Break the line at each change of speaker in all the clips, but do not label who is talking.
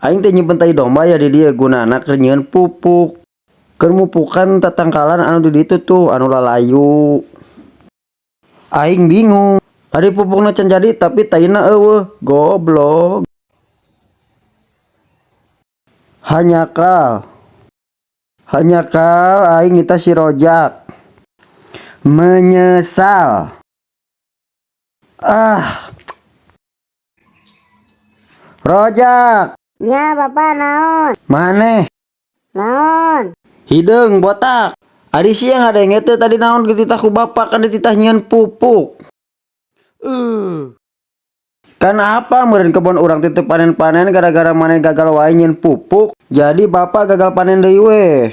Aing teh nyimpen tai domba ya di dia gunana keur nyieun pupuk. Keur mupukan tatangkalan anu di ditu tuh anu lalayu. Aing bingung. Ari pupukna can jadi tapi taina eueuh, goblok. Hanyakal aing nita si Rojak. Menyesal. Rojak.
Ya bapak naon?
Maneh?
Naon?
Hideung botak. Ari siang ada yang teh tadi naon dititah ku bapak kan dititah nyieun pupuk. Kan apa meureun kebon urang titip panen-panen gara-gara maneh gagal wae nyieun pupuk. Jadi bapak gagal panen deui we.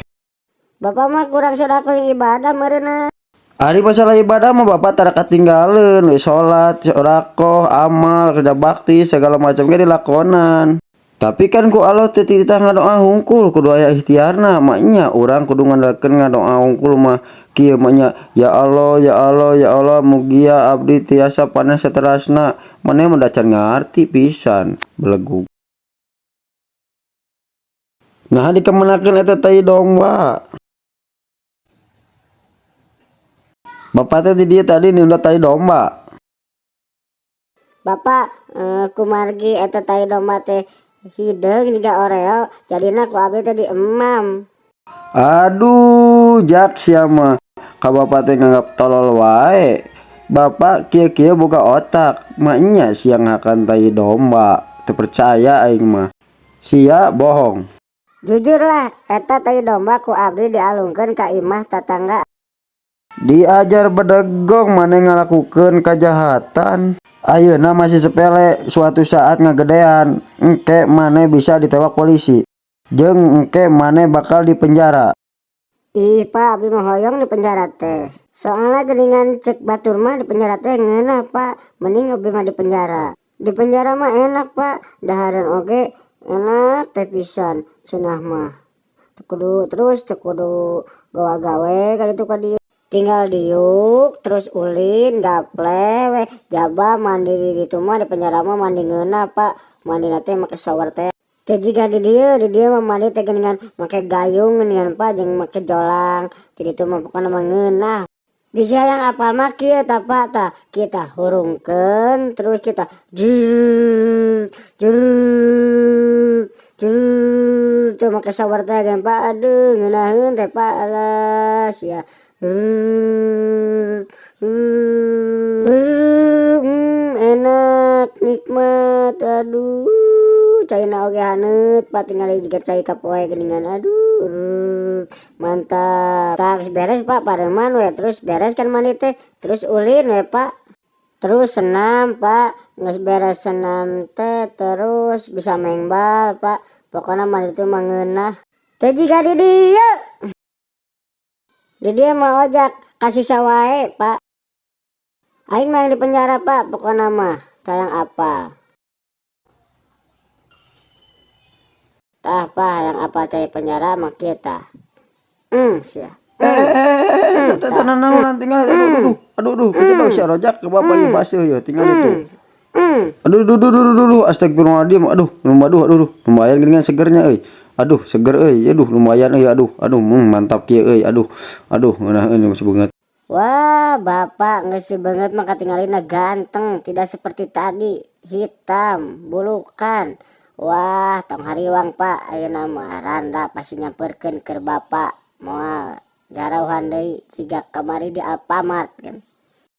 Bapak mah kurang sedekah ibadah meureunna.
Ari masalah ibadah mah bapak tara katinggalin we salat, sedekah, amal, kerja bakti segala macam ge dilakonan. Tapi kan ku Allah teh titah ngadoa hungkul kudu aya ikhtiarna maknya urang kudu ngandalkeun ngadoa hungkul mah kieu mah nya ya Allah ya Allah ya Allah mugia abdi tiasa panen saterasna maneh mah da can ngarti pisan belegug. Nah dikemenakeun eta tai domba. Bapak teh di dieu tadi nunda tai domba.
Bapak kumargi eta tai domba teh hideung juga oreo jadina ku abdi teh diemam.
Aduh jak sia mah ka bapak teh nganggap tolol wae. Bapak kieu-kieu boga otak maknya sia ngakan tai domba teu percaya aing mah sia bohong.
Jujur lah eta tai domba ku abdi dialungkeun ka imah tatangga.
Diajar bedegong maneh ngalakukeun kajahatan. Ayeuna masih sepele, suatu saat ngagedean engke maneh bisa ditewak polisi. Jeung engke maneh bakal dipenjara.
Ih pak abdi mah hoyong di penjara teh. Soalnya geningan cek batur mah di penjara teh ngeunah pak. Mending abdi mah di penjara. Di penjara mah enak pak. Dahareun oge enak teh pisan cenah mah. Teu kudu gawa-gawe ka ditu ka dieu. Tinggal diuk terus ulin gaple we jaba mandi di ditu mah di penjara mah mandi ngeunah pak. Mandi teh make shower teh. Teh jiga di dieu mah mandi teh geuningan make gayung geuningan pak jeung make jolang. Di ditu mah pokona mah ngeunah. Bisa yang apal mah kieu tah pak tah kita hurungkeun terus kita jrrrr teu make shower teh kan pak. Aduh ngeunaheun teh pak alas ya. Enak nikmat aduh caina oge haneut pak tinggal jiga cai kapoe geuningan aduh mantap. Tak beres pak pareman we terus beres kan mandi teh terus ulin we pak terus senam pak geus beres senam teh terus bisa main bal pak pokoknya mandi itu mah ngeunah. Teh jiga di dia mah ojak kasih sawae pak. Aing mah yang di penjara pak pokoknya mah tayang apa. Tah pak yang apa cai penjara mah kita. Sia.
Tenang tinggal aduh kecil si Rojak ke bapak ieu baseuh ya tinggal itu. Aduh astagfirullahaladzim aduh lumayan geuningan segernya euy. Aduh seger euy aduh lumayan euy aduh mantap kieu euy aduh ngeunaheun masih beungeut.
Wah bapak geus beungeut mah katinggalina ganteng tidak seperti tadi hitam bulukan. Wah tong hariwang pak ayeuna mah randa pasti nyamperkeun keur bapak moal garauhan deui siga kamari di Alfamart kan.